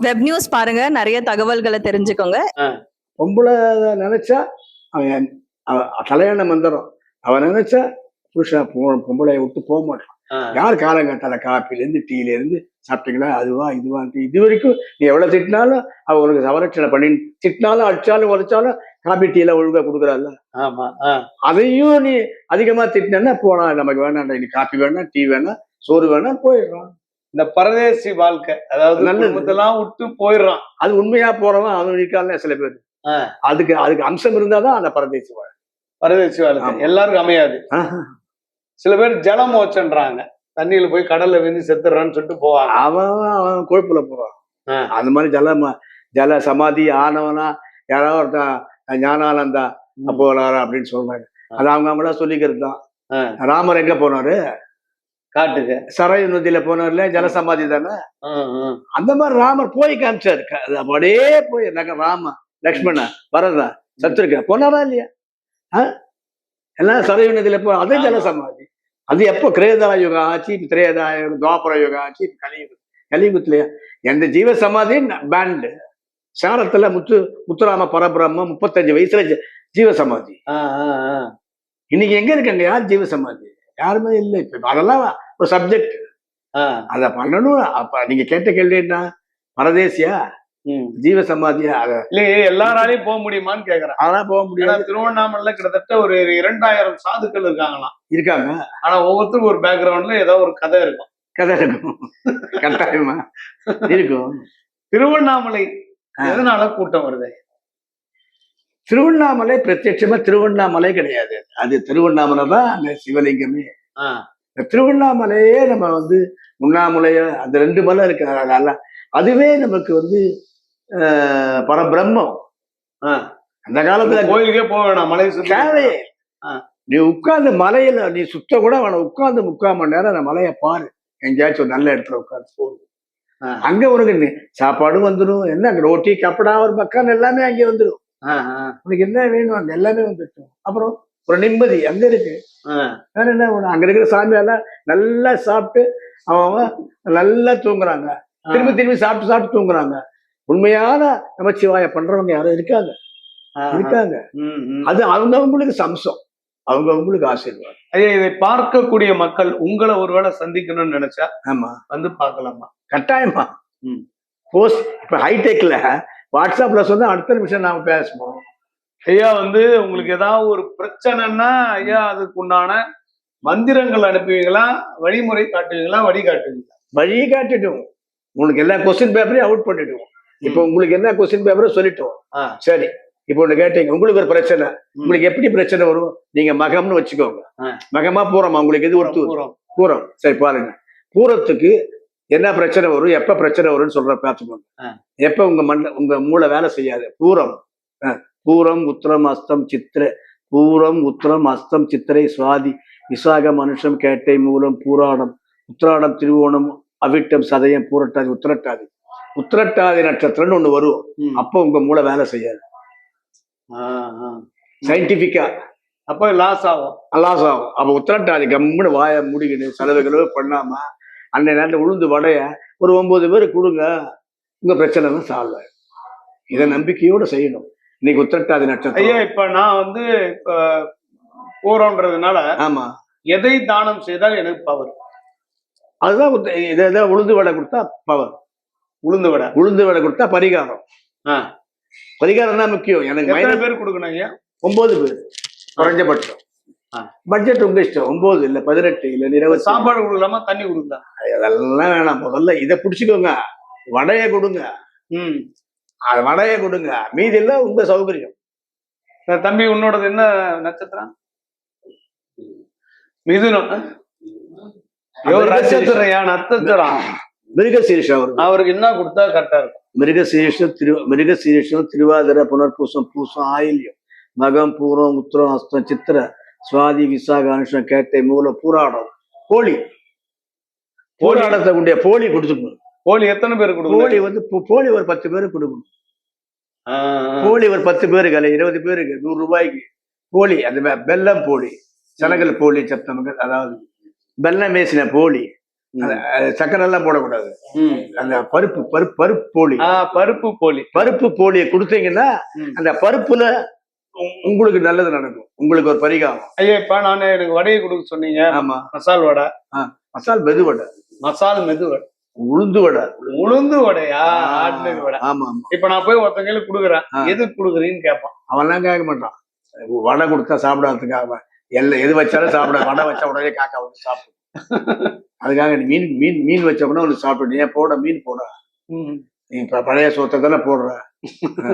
Web news பாருங்க, நிறைய தகவல்களை தெரிஞ்சுக்கோங்க. பொம்பளை நினைச்சா அவன் கல்யாணம் வந்துடும். அவன் நினைச்சா புருஷன் பொம்பளைய விட்டு போக மாட்டான். யார் காலங்கட்டால காப்பில இருந்து டீல இருந்து சாப்பிட்டீங்களா, அதுவா இதுவா, இது வரைக்கும் நீ எவ்வளவு திட்டினாலும் அவ உனக்கு சவரட்சணை பண்ணி திட்டினாலும் அடிச்சாலும் உரைச்சாலும் காப்பி டீல ஒழுங்கா கொடுக்குறாள். ஆமா. அதையும் நீ அதிகமா திட்டினா போனா நமக்கு வேணாம், நீ காப்பி வேணாம், டீ வேணாம், சோறு வேணாம், போயிடுறான். இந்த பரதேசி வாழ்க்கை, அதாவது நல்லதெல்லாம் விட்டு போயிடுறான். அது உண்மையா போறவன் அவன் இருக்கால சில பேர். அதுக்கு அம்சம் இருந்தாதான் அந்த பரதேசி வாழ்க்கை. பரதேசி வாழ்க்கை எல்லாருக்கும் அமையாது. சில பேர் ஜலம் மோச்சன்றாங்க, தண்ணியில போய் கடல்ல விழுந்து செத்துறான்னு சொல்லிட்டு போவாங்க. அவன் கொழுப்புல போறான். அந்த மாதிரி ஜல சமாதி ஆனவனா யாராவது ஒருத்தன் ஞானானந்தா போறாரு அப்படின்னு சொல்றாங்க. அது அவங்களா சொல்லிக்கிறது தான். ராமர் எங்க போனாரு? காட்டுக்கு. சரையு நதியில போனார்ல, ஜலசமாதி தானே. அந்த மாதிரி ராமர் போய் காமிச்சாரு. அப்படியே போய் ராம லக்ஷ்மண பரதா சத்ருக்க போனாரா இல்லையா? எல்லாம் சரையு நதியில போ, அது ஜலசமாதி. அது எப்போ கிரேதா யுகம் ஆச்சு, திரேதா யுகம், துவாபர யுகம் ஆச்சு, கலியுகத்திலயா எந்த ஜீவ சமாதி பேண்டு சாரத்துல முத்துராம பரபிரம்ம 35 வயசுல ஜீவ சமாதி. இன்னைக்கு எங்க இருக்காங்க யார் ஜீவ சமாதி? யாருமே இல்லை. இப்ப அதெல்லாம் ஒரு சப்ஜெக்ட். அத பண்ணணும். அப்ப நீங்க கேட்ட கேள்வி என்ன, பரதேசியா ஜீவ சமாதியா? இல்லையே, எல்லாராலையும் போக முடியுமான்னு கேக்குறேன். அதெல்லாம் போக முடியாது. திருவண்ணாமலை கிட்டத்தட்ட ஒரு 2000 சாதுக்கள் இருக்காங்களாம். இருக்காங்க. ஆனா ஒவ்வொருத்தருக்கும் ஒரு பேக்ரவுண்ட்ல ஏதோ ஒரு கதை இருக்கும். கட்டாயமா இருக்கும். திருவண்ணாமலை எதனால கூட்டம் வருது? திருவண்ணாமலை பிரத்யட்சமா திருவண்ணாமலை கிடையாது. அது திருவண்ணாமலை தான் அந்த சிவலிங்கமே. திருவண்ணாமலையே நம்ம உண்ணாமலைய அந்த 2 மலை இருக்கு. அதுவே நமக்கு பரபிரம்மம். அந்த காலத்துல கோயிலுக்கே போக வேணாம், மலை தேவையே. நீ உட்கார்ந்து மலையில நீ சுத்த கூட வேணாம், உட்கார்ந்து 3/4 மணி நேரம் அந்த மலையை பாரு. எங்கேயாச்சும் ஒரு நல்ல இடத்துல உட்கார்ந்து போகும். அங்க உனக்கு சாப்பாடும் வந்துடும். என்ன ரோட்டி கப்படா ஒரு பக்கம் எல்லாமே அங்கே வந்துடும். உனக்கு என்ன வேணும் அங்க எல்லாமே வந்துட்டோம். அப்புறம் ஒரு நிம்மதி அங்க இருக்கு. வேற என்ன ஒண்ணு, அங்க இருக்கிற சாமி எல்லாம் நல்லா சாப்பிட்டு அவன் நல்லா தூங்குறாங்க. திரும்பி சாப்பிட்டு தூங்குறாங்க. உண்மையான நமச்சிவாய பண்றவங்க யாரும் இருக்காங்க. அது அவங்களுக்கு சம்சம், அவங்களுக்கு ஆசீர்வாதம். ஐயா, இதை பார்க்கக்கூடிய மக்கள் உங்களை ஒருவேளை சந்திக்கணும்னு நினைச்சா ஆமா பார்க்கலாமா? கட்டாயமா. போஸ்ட் இப்ப ஹைடெக்ல வாட்ஸ்அப்ல சொன்னா அடுத்த நிமிஷம் நாம பேசுவோம். ஐயா உங்களுக்கு ஏதாவது ஒரு பிரச்சனைன்னா ஐயா அதுக்கு உண்டான மந்திரங்கள் அனுப்புவீங்களா, வழிமுறை காட்டுவீங்களா, வழி காட்டிடுவோம். உங்களுக்கு எல்லா கொஸ்டின் பேப்பரையும் அவுட் பண்ணிடுவோம். இப்ப உங்களுக்கு என்ன கொஸ்டின் பேப்பரை சொல்லிட்டோம். சரி, இப்போ ஒண்ணு கேட்டீங்க, உங்களுக்கு ஒரு பிரச்சனை, உங்களுக்கு எப்படி பிரச்சனை வரும்? நீங்க மகம்னு வச்சுக்கோங்க. மகமா பூரமா உங்களுக்கு எது ஒரு பூரம். சரி பாருங்க, பூரத்துக்கு என்ன பிரச்சனை வரும், எப்ப பிரச்சனை வரும்னு சொல்ற பார்த்துக்கோங்க. எப்ப உங்க மூளை வேலை செய்யாது. பூரம் உத்திரம் அஸ்தம் சித்திரை, பூரம் உத்திரம் அஸ்தம் சித்திரை சுவாதி விசாகம் மனுஷம் கேட்டை மூலம் பூராடம் உத்திராடம் திருவோணம் அவிட்டம் சதயம் பூரட்டாதி உத்திரட்டாதி நட்சத்திரம்னு ஒண்ணு வரும். அப்ப உங்க மூளை வேலை செய்யாது. சயின்டிபிக்கா அப்ப லாஸ் ஆகும். அப்ப உத்திரட்டாதி கம்முன்னு வாய முடிக்கணும், செலவுகளோ பண்ணாம அன்றைய நேரத்தில் உளுந்து வடைய ஒரு 9 பேர் கொடுங்க, உங்க பிரச்சனை தான் சால்வ் ஆகும். இதை நம்பிக்கையோட செய்யணும். இன்னைக்கு உத்திரட்டாதி நட்சத்திரம். ஐயா, இப்ப நான் இப்ப போறோன்றதுனால ஆமா எதை தானம் செய்தால் எனக்கு பவர்? அதுதான் இதை உளுந்து வடை கொடுத்தா பவர். உளுந்து வடை கொடுத்தா பரிகாரம். பரிகாரம் தான் முக்கியம். எனக்கு எத்தனை பேர் கொடுக்கணும் ஐயா? 9 பேர் குறைஞ்சபட்சம். பட்ஜெட் உங்க இஷ்டம். 9 இல்ல 18 இல்ல 20. சாப்பாடு கொடுக்கலாமா, தண்ணி கொடுக்கலாம்? அதெல்லாம் வேணாம். முதல்ல இதை பிடிச்சுக்கோங்க, வடைய கொடுங்க. வடைய கொடுங்க, மீதி எல்லாம் உங்க சௌகரியம். தம்பி, உன்னோடது என்ன நட்சத்திரம்? மிதுனம். நட்சத்திரம் மிருகசீரிஷம். அவருக்கு என்ன கொடுத்தா கரெக்டா இருக்கும்? மிருகசீரிஷம் திருவாதிரை புனர்பூசம் பூசம் ஆயில்யம் மகம் பூரம் உத்திரம் அஸ்தம் சித்திரை சுவாதி விசாக அனுஷம் கேட்டை மூலம் பூராடம் போராடத்தை கொண்டே போலி கொடுத்துக்கணும். போலி எத்தனை பேர் கொடுக்கணும்? போலி ஒரு 10 பேருக்கு கொடுக்கணும். போலி ஒரு 10 பேருக்கு அல்ல 20 பேருக்கு 100 ரூபாய்க்கு போலி. அந்த வெல்லம் போலி, சனகல் போலி, சப்தமங்கள், அதாவது வெல்லம் மேசின போலி சக்கரை எல்லாம் போடக்கூடாது. அந்த பருப்பு பருப்பு பருப்பு போலி பருப்பு போலி பருப்பு போலியை கொடுத்தீங்கன்னா அந்த பருப்புல உங்களுக்கு நல்லது நடக்கும். உங்களுக்கு ஒரு பரிகாரம். ஐயா இப்ப நான் எனக்கு வடையை கொடுக்க சொன்னீங்க. ஆமா, மசால் வடை, மசால் மெது வடை, மசால் மெது வடை, உளுந்து வடை. உளுந்து வடையா? ஆர்டினரி வடை. ஆமா ஆமா. இப்ப நான் போய் ஒருத்தங்களுக்கு கொடுக்குறேன், எது கொடுக்குறீன்னு கேட்பான். அவன்லாம் கேட்க மாட்டான். வடை கொடுத்தா சாப்பிடாததுக்காக எல்லாம் எது வச்சாலும் சாப்பிட, வடை வச்சா உடனே காக்கா வந்து சாப்பிடும். அதுக்காக நீ மீன் மீன் மீன் வச்சோம்னா ஒன்று சாப்பிடு. ஏன் போட மீன் போட, நீ பழைய சோத்தை தானே போடுற,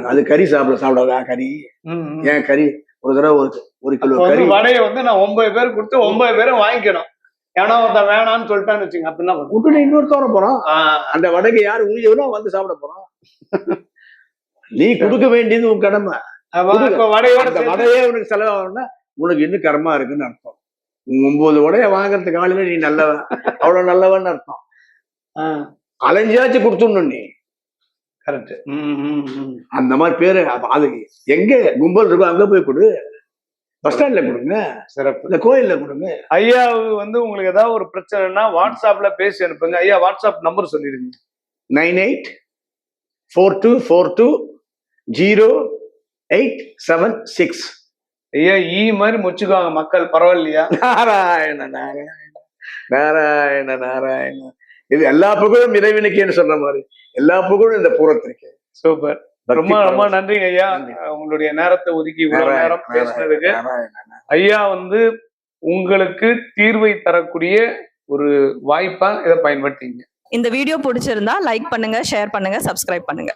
அது கறி சாப்பிடாதா கறி? ஏன் கறி ஒரு தடவை ஒரு கிலோ கறி வடையை வந்து நான் 9 பேர் கொடுத்து 9 பேரும் வாங்கிக்கணும். ஏன்னா ஒருத்தன் வேணான்னு சொல்லிட்டான்னு வச்சுங்க, அப்படின்னா விட்டு இன்னொருத்தவர போறோம். அந்த வடைக்கு யாரு ஊழியவனோ வந்து சாப்பிட போறோம். நீ கொடுக்க வேண்டியது உன் கடமை. வடையே உனக்கு செலவாகணும்னா உனக்கு இன்னும் கர்மா இருக்குன்னு அர்த்தம். 9 வடையை வாங்குறதுக்கு ஆளுமே நீ நல்லவன், அவ்வளவு நல்லவன் அர்த்தம். அலைஞ்சாச்சு கொடுத்துடணும் நீ. கரெக்ட். அந்த மாதிரி பேரு. அது எங்க கும்பல் இருக்கோ அங்க போய் கொடு. பஸ் ஸ்டாண்ட்ல கொடுங்க, சிறப்பு. இந்த கோயில்ல கொடுங்க. ஐயா வந்து உங்களுக்கு ஏதாவது ஒரு பிரச்சனைனா வாட்ஸ்அப்ல பேசி அனுப்புங்க. ஐயா வாட்ஸ்அப் நம்பர் சொல்லிடுங்க. 9842208876. ஐயா மாதிரி முடிச்சுக்குவாங்க மக்கள், பரவாயில்லையா? நாராயண நாராயண நாராயண நாராயண. இது எல்லா புகழும் இறைவனுக்கேன்னு சொல்ற மாதிரி எல்லா புகழும் இந்த பூரத்திற்கு. சூப்பர். ரொம்ப ரொம்ப நன்றிங்க ஐயா, உங்களுடைய நேரத்தை ஒதுக்கி இவ்வளவு நேரம் பேசினதுக்கு. ஐயா வந்து உங்களுக்கு தீர்வை தரக்கூடிய ஒரு வாய்ப்பா இதை பயன்படுத்திங்க. இந்த வீடியோ பிடிச்சிருந்தா லைக் பண்ணுங்க, ஷேர் பண்ணுங்க, சப்ஸ்கிரைப் பண்ணுங்க.